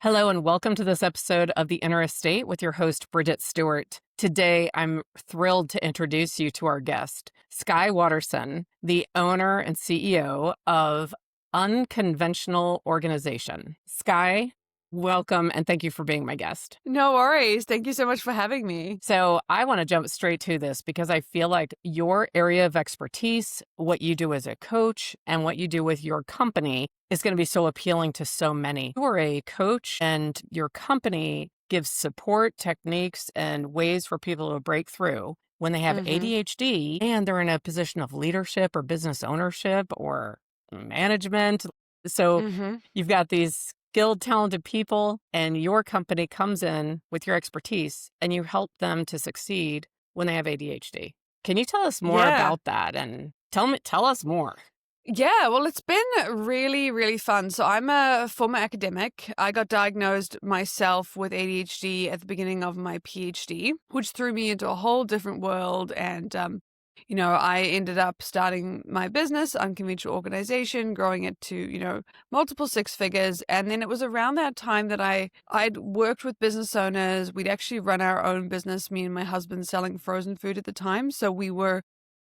Hello, and welcome to this episode of The Inner Estate with your host, Bridget Stewart. Today, I'm thrilled to introduce you to our guest, Skye Waterson, the owner and CEO of Unconventional Organization. Skye, welcome, and thank you for being my guest. No worries. Thank you so much for having me. So I want to jump straight to this because I feel like your area of expertise, what you do as a coach, and what you do with your company is going to be so appealing to so many. You are a coach and your company gives support, techniques, and ways for people to break through when they have ADHD and they're in a position of leadership or business ownership or management. So you've got these skilled, talented people, and your company comes in with your expertise and you help them to succeed when they have ADHD. Can you tell us more about that and tell us more? Yeah, well, it's been really, really fun. So I'm a former academic. I got diagnosed myself with ADHD at the beginning of my PhD, which threw me into a whole different world. And, I ended up starting my business, Unconventional Organisation, growing it to, multiple six figures. And then it was around that time that I'd worked with business owners. We'd actually run our own business, me and my husband selling frozen food at the time. So we were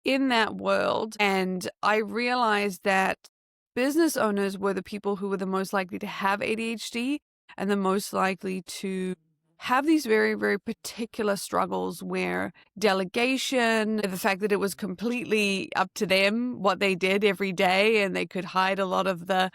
in that world. And I realized that business owners were the people who were the most likely to have ADHD and the most likely to have these very, very particular struggles where delegation, the fact that it was completely up to them what they did every day, and they could hide a lot of the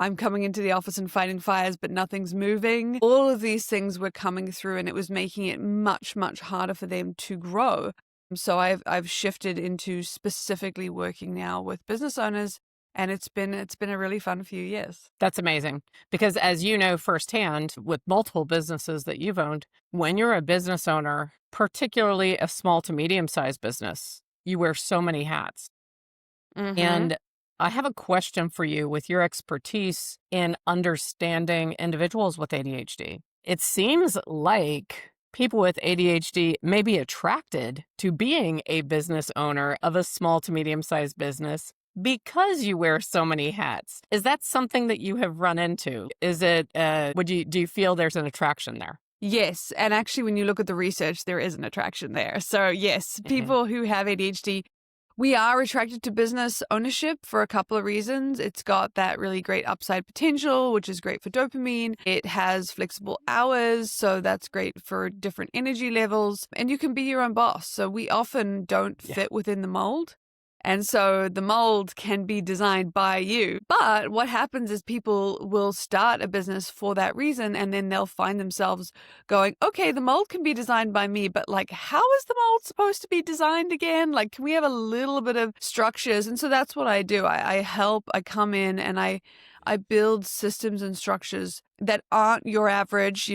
I'm coming into the office and fighting fires, but nothing's moving. All of these things were coming through, and it was making it much, much harder for them to grow. So I've shifted into specifically working now with business owners, and it's been a really fun few years. That's amazing because as you know firsthand with multiple businesses that you've owned, when you're a business owner, particularly a small to medium-sized business, you wear so many hats. And I have a question for you with your expertise in understanding individuals with ADHD. It seems like people with ADHD may be attracted to being a business owner of a small to medium-sized business because you wear so many hats. Is that something that you have run into? Is it, do you feel there's an attraction there? Yes. And actually, when you look at the research, there is an attraction there. So yes, people who have ADHD, we are attracted to business ownership for a couple of reasons. It's got that really great upside potential, which is great for dopamine. It has flexible hours, so that's great for different energy levels. And you can be your own boss. So we often don't fit within the mold. And so the mold can be designed by you. But what happens is people will start a business for that reason, and then they'll find themselves going, okay, the mold can be designed by me, but like, how is the mold supposed to be designed again? Like, can we have a little bit of structures? And so that's what I do. I help, I come in and I build systems and structures that aren't your average,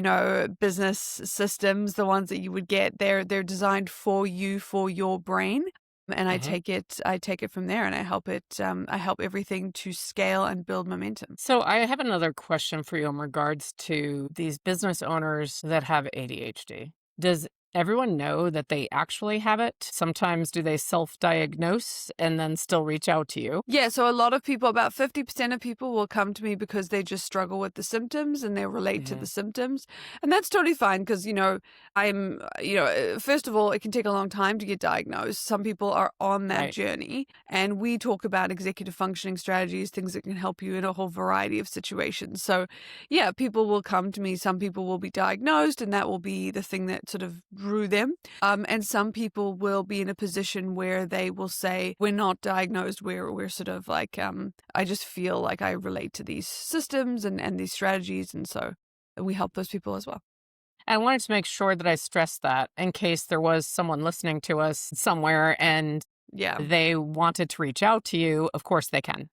business systems, the ones that you would get. They're designed for you, for your brain. And I take it from there, and I help everything to scale and build momentum. So I have another question for you in regards to these business owners that have ADHD. Does everyone know that they actually have it? Sometimes do they self-diagnose and then still reach out to you? Yeah, so a lot of people, about 50% of people will come to me because they just struggle with the symptoms and they relate to the symptoms. And that's totally fine because, first of all, it can take a long time to get diagnosed. Some people are on that journey, and we talk about executive functioning strategies, things that can help you in a whole variety of situations. So yeah, people will come to me. Some people will be diagnosed, and that will be the thing that sort of drew them. And some people will be in a position where they will say, we're not diagnosed, we're sort of like, I just feel like I relate to these systems and these strategies. And so we help those people as well. I wanted to make sure that I stressed that in case there was someone listening to us somewhere and they wanted to reach out to you. Of course they can.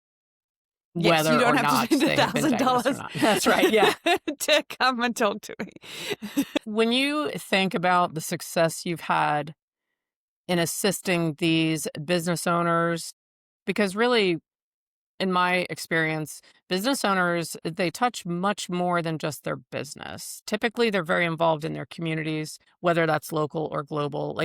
Yes, whether you don't or have not to spend they have been diagnosed or $1,000. not. That's right, yeah. To come and talk to me. When you think about the success you've had in assisting these business owners, because really, in my experience, business owners, they touch much more than just their business. Typically, they're very involved in their communities, whether that's local or global.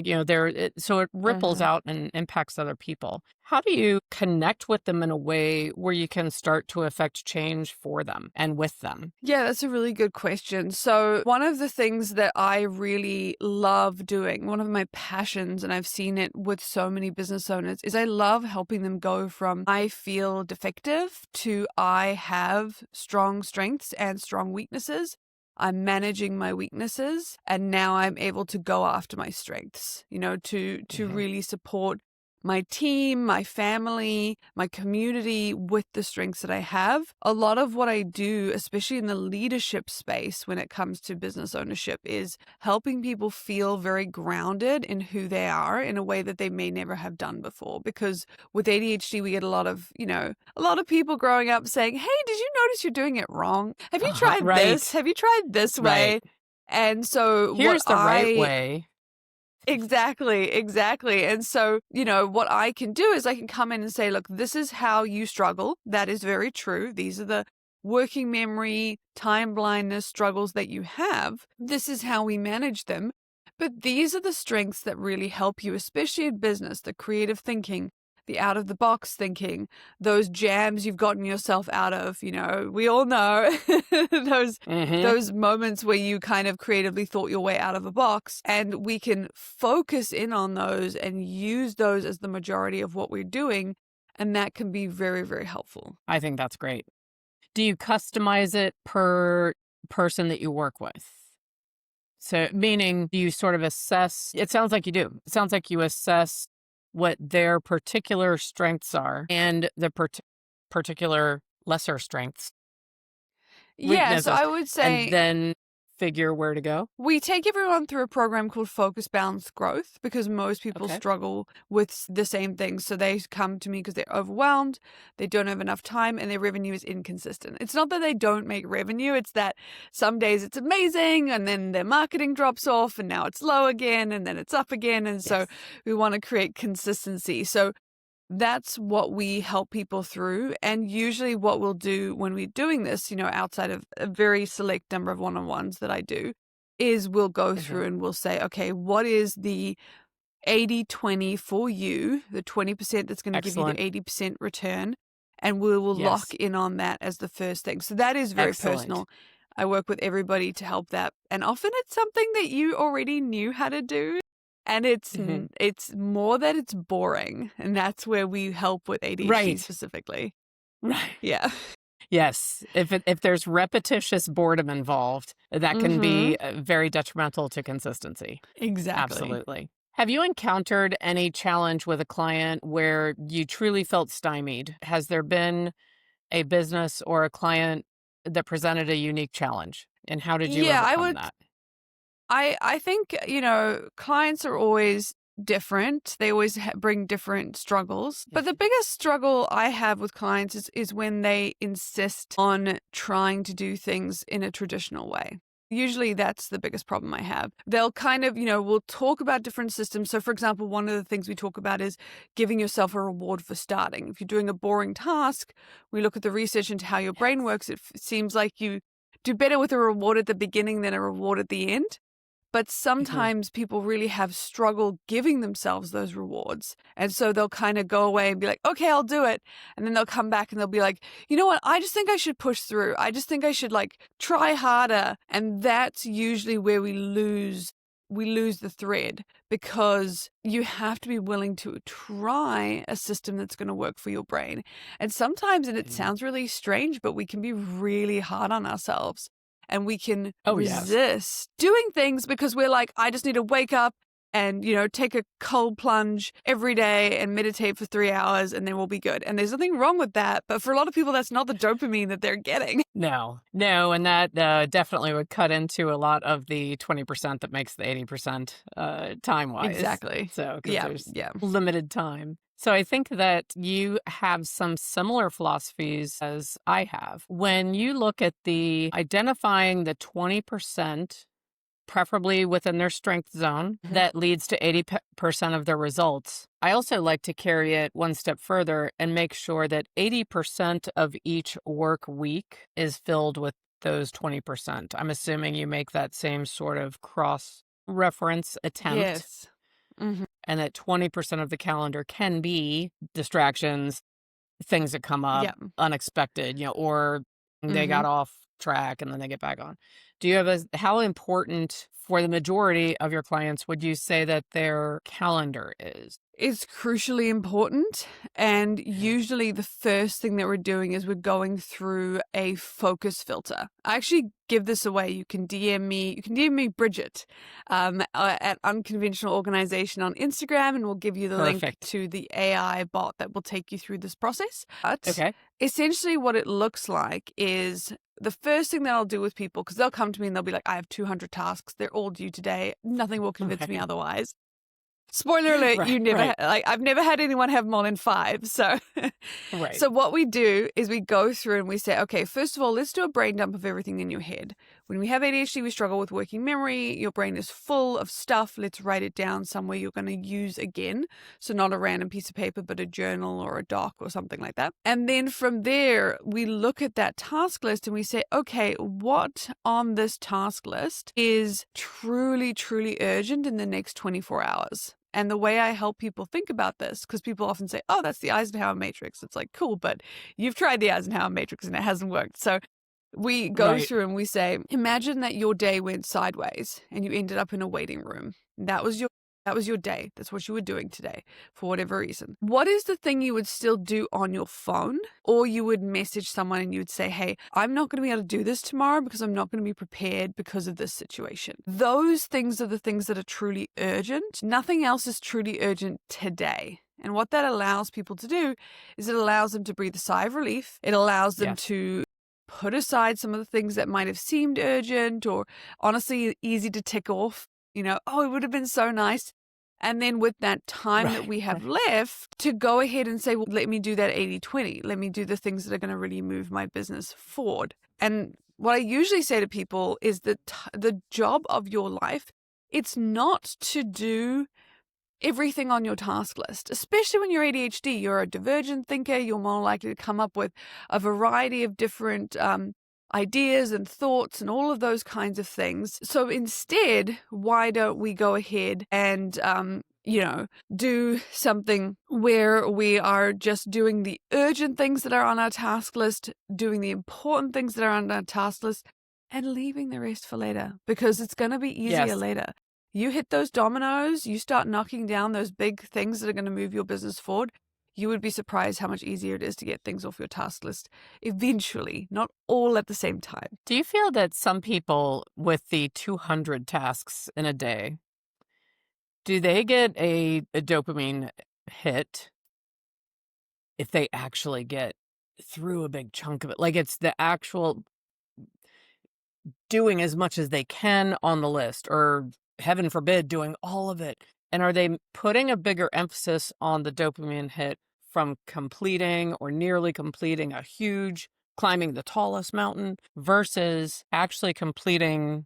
So it ripples Uh-huh. out and impacts other people. How do you connect with them in a way where you can start to affect change for them and with them? Yeah, that's a really good question. So, one of the things that I really love doing, one of my passions, and I've seen it with so many business owners, is I love helping them go from I feel defective to I have strong strengths and strong weaknesses. I'm managing my weaknesses and now I'm able to go after my strengths, to Hmm. really support my team, my family, my community with the strengths that I have. A lot of what I do, especially in the leadership space when it comes to business ownership, is helping people feel very grounded in who they are in a way that they may never have done before. Because with ADHD, we get a lot of people growing up saying, "Hey, did you notice you're doing it wrong? Have you tried this? Right, Have you tried this right. way?" And so Here's the right way. Exactly, exactly. And so, what I can do is I can come in and say, look, this is how you struggle. That is very true. These are the working memory, time blindness struggles that you have. This is how we manage them. But these are the strengths that really help you, especially in business, the creative thinking, the out of the box thinking, those jams you've gotten yourself out of, we all know those Hmm. those moments where you kind of creatively thought your way out of a box, and we can focus in on those and use those as the majority of what we're doing, and that can be very, very helpful. I think that's great. Do you customize it per person that you work with? So, meaning, do you sort of assess? It sounds like you do. It sounds like you assess what their particular strengths are and the particular lesser strengths, Yeah, so weaknesses, I would and say then figure where to go. we take everyone through a program called Focus Balanced Growth because most people Okay. struggle with the same things. So they come to me because they're overwhelmed, they don't have enough time, and their revenue is inconsistent. It's not that they don't make revenue, it's that some days it's amazing and then their marketing drops off and now it's low again and then it's up again. And so Yes. we want to create consistency. So that's what we help people through. And usually, what we'll do when we're doing this, outside of a very select number of one on ones that I do, is we'll go Hmm. through and we'll say, okay, what is the 80/20 for you, the 20% that's going to give you the Excellent. 80% return? And we will lock Yes. in on that as the first thing. So that is very Excellent. personal. I work with everybody to help that. And often it's something that you already knew how to do. And Hmm. it's more that it's boring. And that's where we help with ADHD Right. specifically. Right. Yeah. Yes. If there's repetitious boredom involved, that can Mm-hmm. be very detrimental to consistency. Exactly. Absolutely. Have you encountered any challenge with a client where you truly felt stymied? Has there been a business or a client that presented a unique challenge? And how did you Yeah, overcome that? I think, clients are always different. They always bring different struggles. But the biggest struggle I have with clients is when they insist on trying to do things in a traditional way. Usually that's the biggest problem I have. They'll kind of, we'll talk about different systems. So, for example, one of the things we talk about is giving yourself a reward for starting. If you're doing a boring task, we look at the research into how your brain Yes. works. It seems like you do better with a reward at the beginning than a reward at the end. But Hmm. sometimes people really have struggled giving themselves those rewards. And so they'll kind of go away and be like, okay, I'll do it. And then they'll come back and they'll be like, you know what? I just think I should push through. I just think I should try harder. And that's usually where we lose the thread, because you have to be willing to try a system that's going to work for your brain. And sometimes, and it Hmm. sounds really strange, but we can be really hard on ourselves. And we can Oh, yes. resist doing things because we're like, I just need to wake up and, take a cold plunge every day and meditate for 3 hours and then we'll be good. And there's nothing wrong with that. But for a lot of people, that's not the dopamine that they're getting. No, no. And that definitely would cut into a lot of the 20% that makes the 80% time wise. Exactly. So, because Yeah. there's Yeah. limited time. So, I think that you have some similar philosophies as I have. When you look at the identifying the 20% preferably within their strength zone, that leads to 80% of their results. I also like to carry it one step further and make sure that 80% of each work week is filled with those 20%. I'm assuming you make that same sort of cross reference attempt, Yes. Hmm. and that 20% of the calendar can be distractions, things that come up Yeah. unexpected, or they Hmm. got off track and then they get back on. Do you have how important for the majority of your clients would you say that their calendar is? It's crucially important. And Okay. usually the first thing that we're doing is we're going through a focus filter. I actually give this away. You can DM me. You can DM me, Bridget, at Unconventional Organization on Instagram, and we'll give you the link Perfect. to the AI bot that will take you through this process. But Okay. essentially what it looks like is the first thing that I'll do with people, because they'll come to me and they'll be like, I have 200 tasks. They're all due today. Nothing will convince me Right. otherwise. Spoiler alert, Right. Right. I've never had anyone have more than 5. So, Right. so what we do is we go through and we say, okay, first of all, let's do a brain dump of everything in your head. When we have ADHD, we struggle with working memory. Your brain is full of stuff. Let's write it down somewhere you're going to use again. So not a random piece of paper, but a journal or a doc or something like that. And then from there, we look at that task list and we say, okay, what on this task list is truly, truly urgent in the next 24 hours? And the way I help people think about this, because people often say, oh, that's the Eisenhower matrix. It's like, cool, but you've tried the Eisenhower matrix and it hasn't worked. So we go Right. through and we say, imagine that your day went sideways and you ended up in a waiting room. That was your day. That's what you were doing today for whatever reason. What is the thing you would still do on your phone? Or you would message someone and you would say, hey, I'm not going to be able to do this tomorrow because I'm not going to be prepared because of this situation. Those things are the things that are truly urgent. Nothing else is truly urgent today. And what that allows people to do is it allows them to breathe a sigh of relief. It allows them Yes. to put aside some of the things that might have seemed urgent or honestly easy to tick off. Oh, it would have been so nice. And then with that time that Right. we have Right. left to go ahead and say, well, let me do that 80-20. Let me do the things that are going to really move my business forward. And what I usually say to people is that the job of your life, it's not to do everything on your task list, especially when you're ADHD. You're a divergent thinker. You're more likely to come up with a variety of different ideas and thoughts and all of those kinds of things. So instead, why don't we go ahead and, do something where we are just doing the urgent things that are on our task list, doing the important things that are on our task list, and leaving the rest for later, because it's going to be easier Yes. later. You hit those dominoes, you start knocking down those big things that are going to move your business forward. You would be surprised how much easier it is to get things off your task list eventually, not all at the same time. Do you feel that some people with the 200 tasks in a day, do they get a dopamine hit if they actually get through a big chunk of it? Like it's the actual doing as much as they can on the list, or heaven forbid, doing all of it. And are they putting a bigger emphasis on the dopamine hit from completing or nearly completing a huge climbing the tallest mountain versus actually completing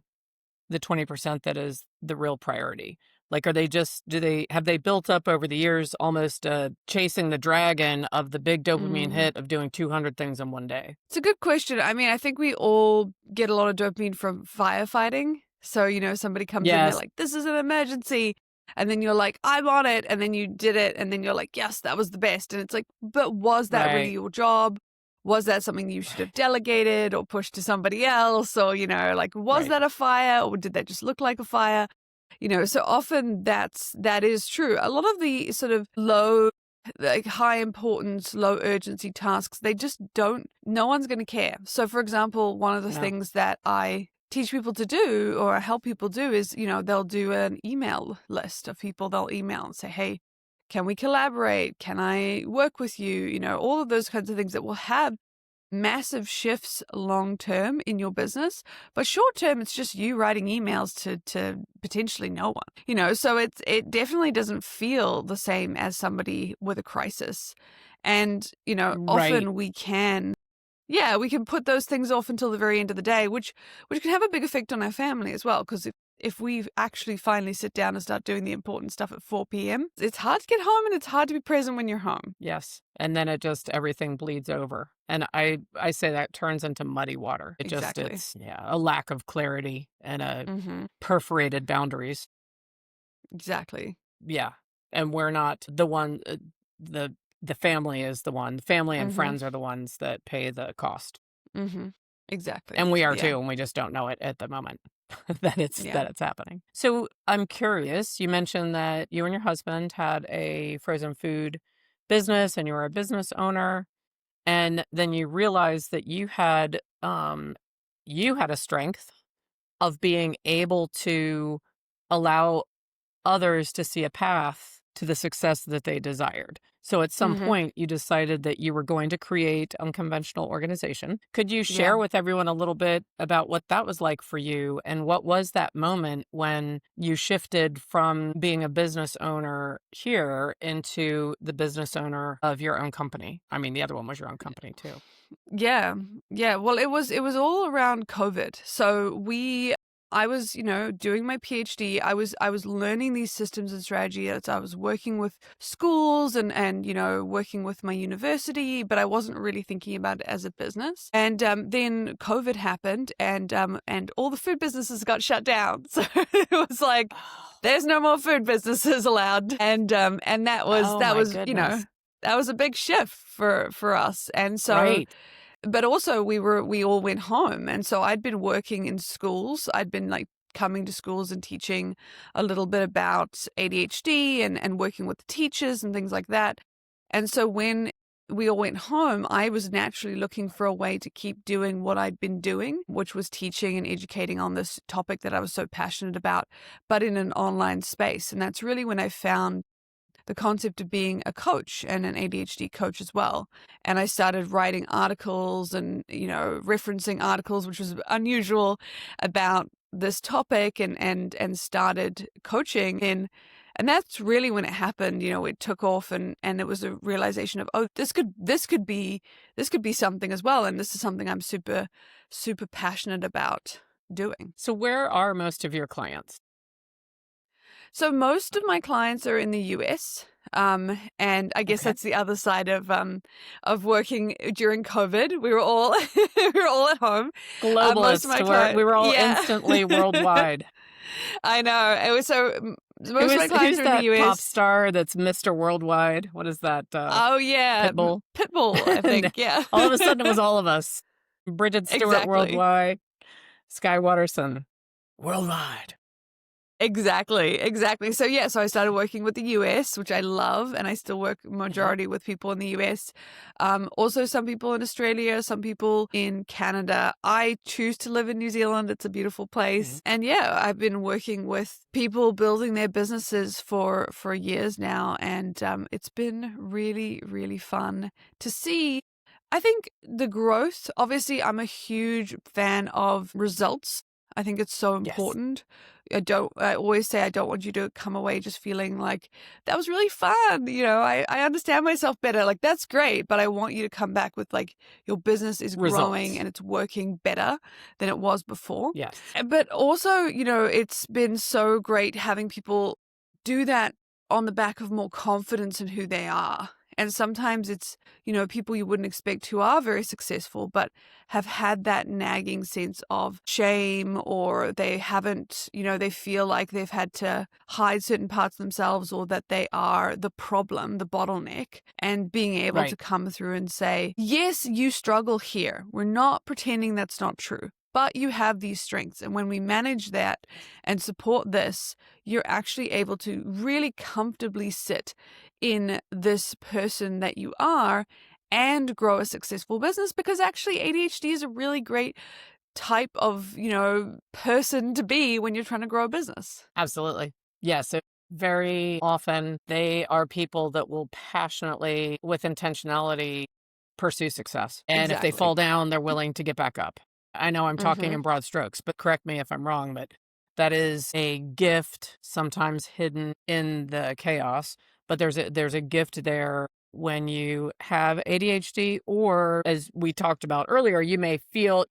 the 20% that is the real priority? Like, are they just, have they built up over the years almost chasing the dragon of the big dopamine Mm. hit of doing 200 things in one day? It's a good question. I mean, I think we all get a lot of dopamine from firefighting. So, somebody comes in, they're Yes. like, this is an emergency. And then you're like, I'm on it. And then you did it. And then you're like, yes, that was the best. And it's like, but was that really Right. your job? Was that something you should have Right. delegated or pushed to somebody else? Or, was Right. that a fire or did that just look like a fire? So often that is true. A lot of the sort of high importance, low urgency tasks, they just no one's going to care. So for example, one of the No. things that I teach people to do or help people do is, they'll do an email list of people they'll email and say, hey, can we collaborate? Can I work with you? All of those kinds of things that will have massive shifts long term in your business, but short term it's just you writing emails to potentially no one. So it definitely doesn't feel the same as somebody with a crisis. And Right. often we can put those things off until the very end of the day, which can have a big effect on our family as well, because if we actually finally sit down and start doing the important stuff at 4 p.m., it's hard to get home and it's hard to be present when you're home. Yes. And then it just, everything bleeds over. And I say that turns into muddy water. Exactly. It's, yeah, a lack of clarity and a Mm-hmm. perforated boundaries. Exactly. Yeah. And we're not the one, the family is the one, the family and Mm-hmm. friends are the ones that pay the cost. Mm-hmm. Exactly. And we are Yeah. too, and we just don't know it at the moment Yeah. that it's happening. So I'm curious, you mentioned that you and your husband had a frozen food business and you were a business owner, and then you realized that you had a strength of being able to allow others to see a path to the success that they desired. So at some Mm-hmm. point, you decided that you were going to create Unconventional Organization. Could you Yeah. share with everyone a little bit about what that was like for you? And what was that moment when you shifted from being a business owner here into the business owner of your own company? I mean, the other one was your own company too. Yeah. Yeah. Well, it was all around COVID. I was, doing my PhD. I was learning these systems and strategies. I was working with schools and working with my university, but I wasn't really thinking about it as a business. And then COVID happened, and all the food businesses got shut down. So it was like there's no more food businesses allowed. And that was Oh that my was goodness. that was a big shift for us. And so, Right. but also we all went home. And so I'd been working in schools. I'd been like coming to schools and teaching a little bit about ADHD and working with the teachers and things like that. And so when we all went home, I was naturally looking for a way to keep doing what I'd been doing, which was teaching and educating on this topic that I was so passionate about, but in an online space. And that's really when I found the concept of being a coach and an ADHD coach as well. And I started writing articles and, referencing articles, which was unusual, about this topic, and started coaching. And that's really when it happened. It took off, and it was a realization of, oh, this could be something as well. And this is something I'm super, super passionate about doing. So where are most of your clients? So most of my clients are in the US, and I guess Okay. that's the other side of working during COVID. We were all we were all at home. Most of Globalists. my clients, We were all yeah, instantly worldwide. I know. It was so. Most of my clients Who's are in the that pop US. star that's Mr. Worldwide? What is that? Oh yeah, Pitbull? Pitbull. I And think, yeah, all of a sudden, it was all of us. Bridget Stewart exactly. Worldwide, Skye Waterson Worldwide. Exactly. So yeah, so I started working with the US, which I love, and I still work Mhm. majority with people in the US. Also some people in Australia, some people in Canada. I choose to live in New Zealand. It's a beautiful Mhm. place. And yeah, I've been working with people building their businesses for years now, and it's been really, really fun to see. I think the growth, obviously, I'm a huge fan of results. I think it's so Yes. important. I always say I don't want you to come away just feeling like that was really fun. I understand myself better. Like, that's great, but I want you to come back with like your business is growing Results. and it's working better than it was before. Yes. But also, it's been so great having people do that on the back of more confidence in who they are. And sometimes it's, people you wouldn't expect who are very successful, but have had that nagging sense of shame, or they haven't, they feel like they've had to hide certain parts of themselves, or that they are the problem, the bottleneck, and being able to Right. come through and say, yes, you struggle here. We're not pretending that's not true, but you have these strengths. And when we manage that and support this, you're actually able to really comfortably sit in this person that you are and grow a successful business, because actually ADHD is a really great type of, person to be when you're trying to grow a business. Absolutely. Yes. Very often, they are people that will passionately, with intentionality, pursue success. And if they Exactly. fall down, they're willing to get back up. I know I'm talking Mhm. in broad strokes, but correct me if I'm wrong, but that is a gift sometimes hidden in the chaos. But there's a gift there when you have ADHD, or as we talked about earlier, you may feel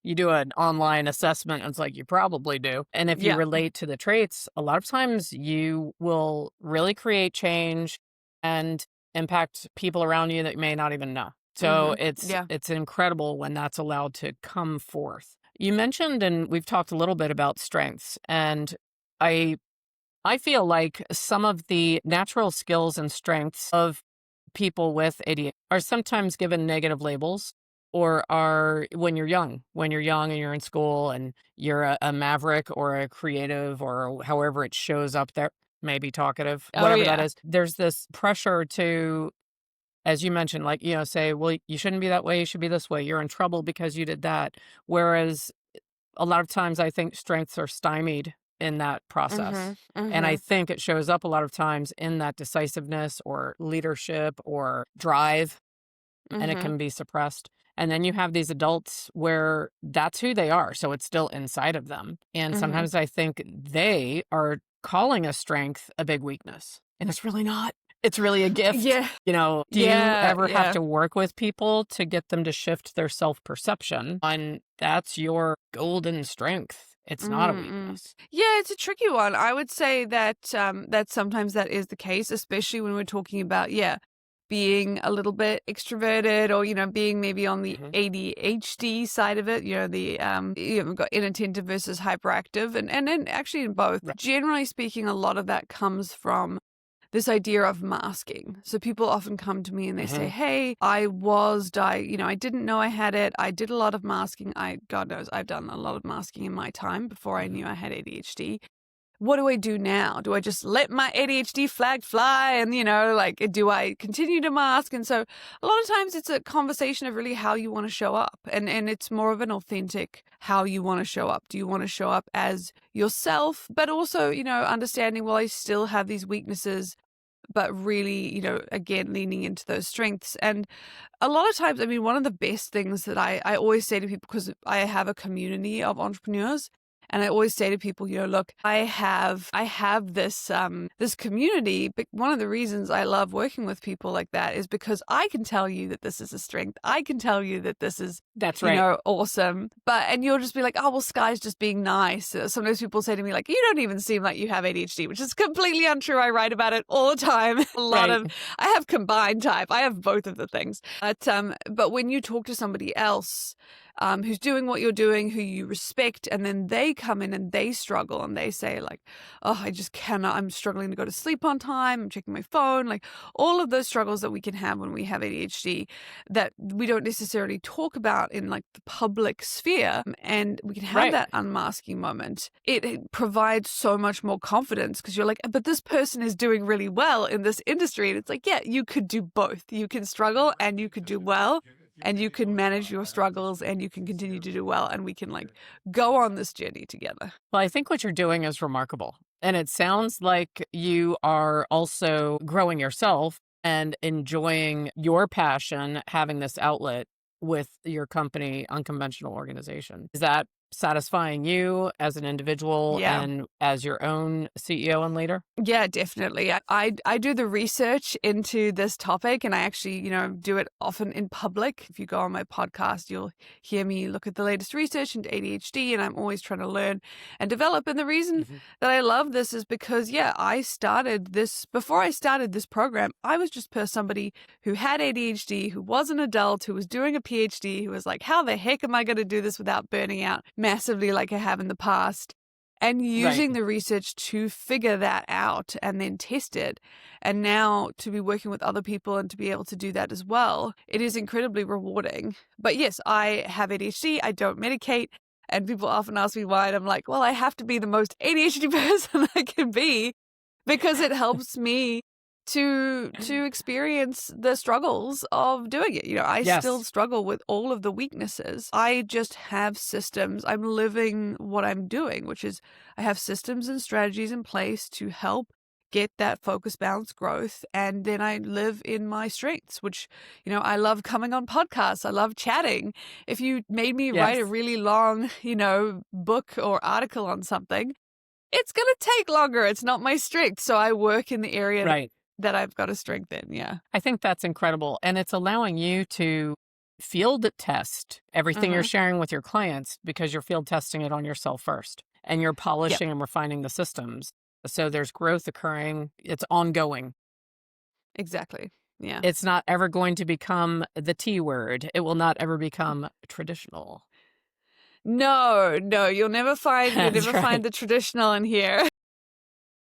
you do an online assessment, and it's like, you probably do. And if you Yeah. relate to the traits, a lot of times you will really create change and impact people around you that you may not even know. So Yeah. it's incredible when that's allowed to come forth. You mentioned, and we've talked a little bit about strengths, and I I feel like some of the natural skills and strengths of people with ADHD are sometimes given negative labels, or are when you're young and you're in school and you're a maverick or a creative or however it shows up there, maybe talkative, Oh, whatever that yeah. is. There's this pressure to, as you mentioned, like, say, well, you shouldn't be that way. You should be this way. You're in trouble because you did that. Whereas a lot of times I think strengths are stymied in that process. Mhm. And I Mhm. think it shows up a lot of times in that decisiveness or leadership or drive, and it Mhm. can be suppressed. And then you have these adults where that's who they are. So it's still inside of them. And Mhm. sometimes I think they are calling a strength a big weakness. And it's really not. It's really a gift. Yeah. Do you Yeah. ever have Yeah. to work with people to get them to shift their self perception on that's your golden strength? It's not a Mm-mm. weakness. Yeah, it's a tricky one. I would say that that sometimes that is the case, especially when we're talking about, yeah, being a little bit extroverted, or being maybe on the Hmm. ADHD side of it. We've got inattentive versus hyperactive, and then actually in both. Right. Generally speaking, a lot of that comes from this idea of masking. So people often come to me and they say, Hmm. "Hey, I didn't know I had it. I did a lot of masking. God knows, I've done a lot of masking in my time before I Hmm. knew I had ADHD. What do I do now? Do I just let my ADHD flag fly and, do I continue to mask?" And so a lot of times it's a conversation of really how you want to show up. And it's more of an authentic how you want to show up. Do you want to show up as yourself, but also, understanding, well, I still have these weaknesses, but really, again, leaning into those strengths. And a lot of times, I mean, one of the best things that I always say to people, because I have a community of entrepreneurs, and I always say to people, look, I have this community, but one of the reasons I love working with people like that is because I can tell you that this is a strength. I can tell you that this is, That's right. awesome. And you'll just be like, "Oh, well, Skye's just being nice." Sometimes people say to me, like, "You don't even seem like you have ADHD," which is completely untrue. I write about it all the time. Right. I have combined type. I have both of the things. But when you talk to somebody else, who's doing what you're doing, who you respect, and then they come in and they struggle and they say, like, "Oh, I just cannot, I'm struggling to go to sleep on time, I'm checking my phone," like all of those struggles that we can have when we have ADHD that we don't necessarily talk about in like the public sphere, and we can have Right. that unmasking moment. It provides so much more confidence, because you're like, "But this person is doing really well in this industry." And it's like, yeah, you could do both. You can struggle and you could do well, and you can manage your struggles and you can continue to do well, and we can like go on this journey together. Well, I think what you're doing is remarkable. And it sounds like you are also growing yourself and enjoying your passion, having this outlet with your company, Unconventional Organization. Is that satisfying you as an individual Yeah. and as your own CEO and leader? Yeah, definitely. I do the research into this topic, and I actually, do it often in public. If you go on my podcast, you'll hear me look at the latest research into ADHD, and I'm always trying to learn and develop. And the reason Hmm. that I love this is because, yeah, before I started this program, I was just somebody who had ADHD, who was an adult, who was doing a PhD, who was like, "How the heck am I going to do this without burning out massively like I have in the past?" And Right. using the research to figure that out and then test it. And now to be working with other people and to be able to do that as well, it is incredibly rewarding. But yes, I have ADHD. I don't medicate. And people often ask me why. And I'm like, well, I have to be the most ADHD person I can be, because it helps me to experience the struggles of doing it. I still Yes. struggle with all of the weaknesses. I just have systems. I'm living what I'm doing, which is I have systems and strategies in place to help get that focus, balance, growth. And then I live in my strengths, which, I love coming on podcasts. I love chatting. If you made me write a Yes. really long, book or article on something, it's going to take longer. It's not my strength. So I work in the area Right. that I've got to strengthen. Yeah. I think that's incredible. And it's allowing you to field test everything you're Mhm. sharing with your clients because you're field testing it on yourself first and you're Yep. polishing and refining the systems. So there's growth occurring. It's ongoing. Exactly. Yeah. It's not ever going to become the T word. It will not ever become traditional. No, no, you'll That's never find right. the traditional in here.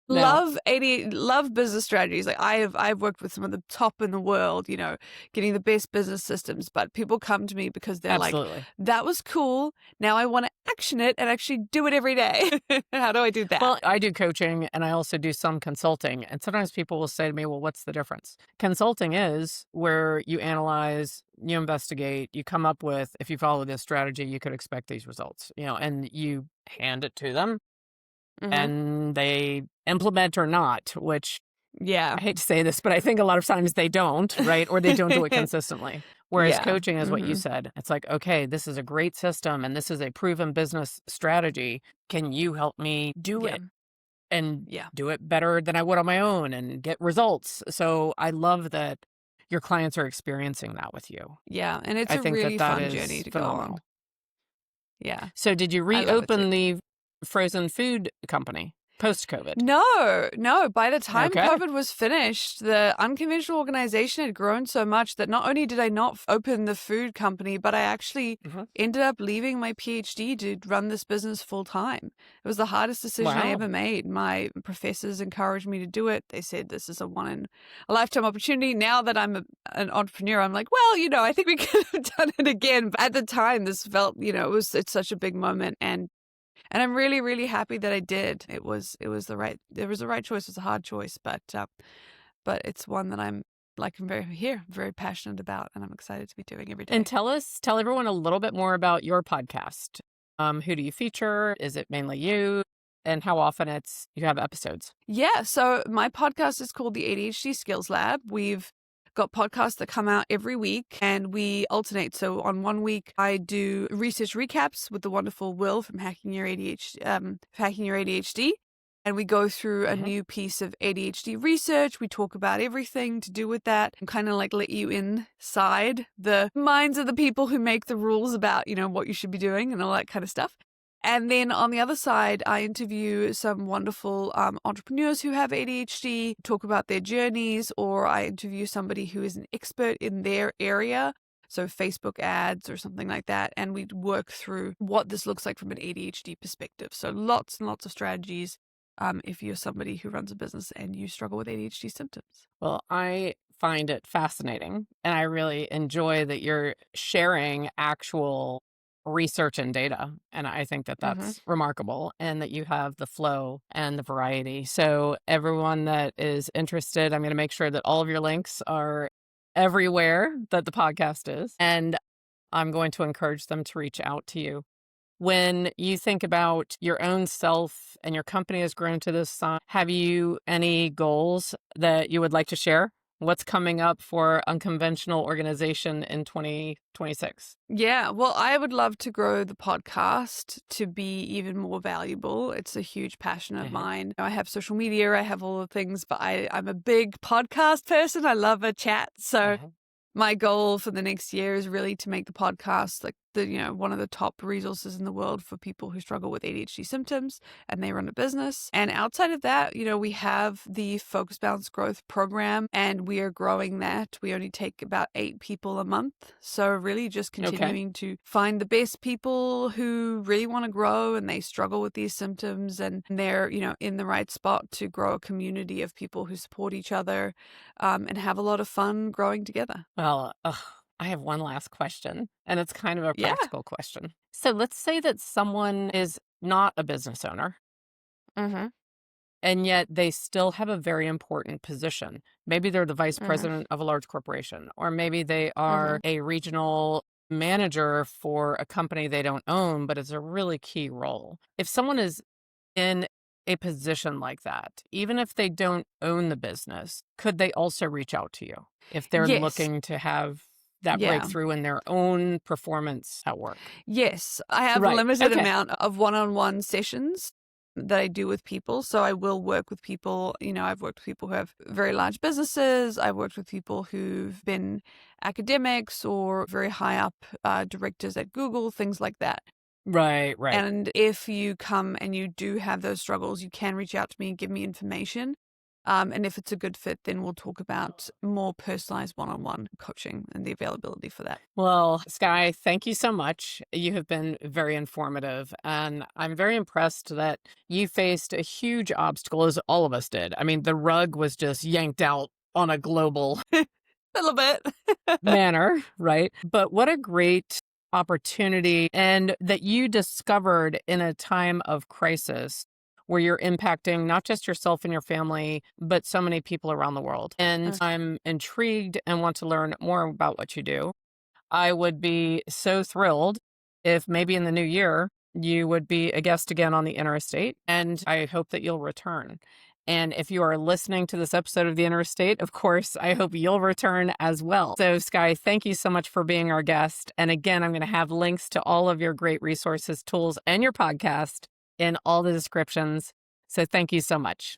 Now, Love business strategies. Like I've worked with some of the top in the world, getting the best business systems, but people come to me because they're like, absolutely. that was cool. Now I want to action it and actually do it every day. How do I do that? Well, I do coaching and I also do some consulting. And sometimes people will say to me, well, what's the difference? Consulting is where you analyze, you investigate, you come up with, if you follow this strategy, you could expect these results, and you hand it to them Hmm. and they implement or not, which Yeah. I hate to say this, but I think a lot of times they don't, right? Or they don't do it consistently. Whereas Yeah. coaching is what you Hmm. said. It's like, okay, this is a great system and this is a proven business strategy. Can you help me do Yeah. it and Yeah. do it better than I would on my own and get results? So I love that your clients are experiencing that with you. Yeah. And it's I a think that really that fun journey is to go on. phenomenal. Yeah. So did you I love it too. reopen the frozen food company post COVID? No, no. By the time Okay. COVID was finished, the unconventional organization had grown so much that not only did I not open the food company, but I actually Mhm. ended up leaving my PhD to run this business full time. It was the hardest decision I ever Wow. made. My professors encouraged me to do it. They said this is a one in a lifetime opportunity. Now that an entrepreneur, I'm like, well, I think we could have done it again. But at the time, this felt, it's such a big moment, and I'm really, really happy that I did. It was the right choice. It was a hard choice, but it's one that I'm very passionate about, and I'm excited to be doing every And day. tell everyone a little bit more about your podcast. Who do you feature? Is it mainly you? And how often you have episodes? Yeah. So my podcast is called the ADHD Skills Lab. We've got podcasts that come out every week and we alternate. So on one week, I do research recaps with the wonderful Will from Hacking Your ADHD. And we go through a Hmm. new piece of ADHD research. We talk about everything to do with that and kind of like let you inside the minds of the people who make the rules about, what you should be doing and all that kind of stuff. And then on the other side, I interview some wonderful entrepreneurs who have ADHD, talk about their journeys, or I interview somebody who is an expert in their area. So Facebook ads or something like that. And we work through what this looks like from an ADHD perspective. So lots and lots of strategies if you're somebody who runs a business and you struggle with ADHD symptoms. Well, I find it fascinating, and I really enjoy that you're sharing actual research and data. And I think that Hmm. that's remarkable, and that you have the flow and the variety. So, everyone that is interested, I'm going to make sure that all of your links are everywhere that the podcast is. And I'm going to encourage them to reach out to you. When you think about your own self and your company has grown to this size, have you any goals that you would like to share? What's coming up for Unconventional Organization in 2026? Yeah, well, I would love to grow the podcast to be even more valuable. It's a huge passion of Hmm. mine. I have social media, I have all the things, but I'm a big podcast person. I love a chat. So Hmm. my goal for the next year is really to make the podcast like one of the top resources in the world for people who struggle with ADHD symptoms and they run a business. And outside of that, we have the Focus Balance Growth program and we are growing that. We only take about 8 people a month. So really just Okay. continuing to find the best people who really want to grow and they struggle with these symptoms and they're, in the right spot to grow a community of people who support each other and have a lot of fun growing together. Well, I have one last question, and it's kind of a Yeah. practical question. So let's say that someone is not a business owner, Mm-hmm. and yet they still have a very important position. Maybe they're the vice Mm-hmm. president of a large corporation, or maybe they Mm-hmm. are a regional manager for a company they don't own, but it's a really key role. If someone is in a position like that, even if they don't own the business, could they also reach out to you if they're Yes. looking to have that Yeah. breakthrough in their own performance at work? Yes. I have a Right. limited Okay. amount of one-on-one sessions. that I do with people. So I will work with people, I've worked with people who have very large businesses. I've worked with people who've been academics or very high up directors at Google, things like that. Right, right. And if you come and you do have those struggles, you can reach out to me and give me information. And if it's a good fit, then we'll talk about more personalized one-on-one coaching and the availability for that. Well, Skye, thank you so much. You have been very informative, and I'm very impressed that you faced a huge obstacle, as all of us did. I mean, the rug was just yanked out on a global A little bit. manner, right? But what a great opportunity, and that you discovered in a time of crisis where you're impacting not just yourself and your family, but so many people around the world. And I'm intrigued and want to learn more about what you do. I would be so thrilled if maybe in the new year you would be a guest again on the Interstate, and I hope that you'll return. And if you are listening to this episode of the Interstate, of course, I hope you'll return as well. So, Skye, thank you so much for being our guest. And again, I'm going to have links to all of your great resources, tools, and your podcast in all the descriptions. So, thank you so much.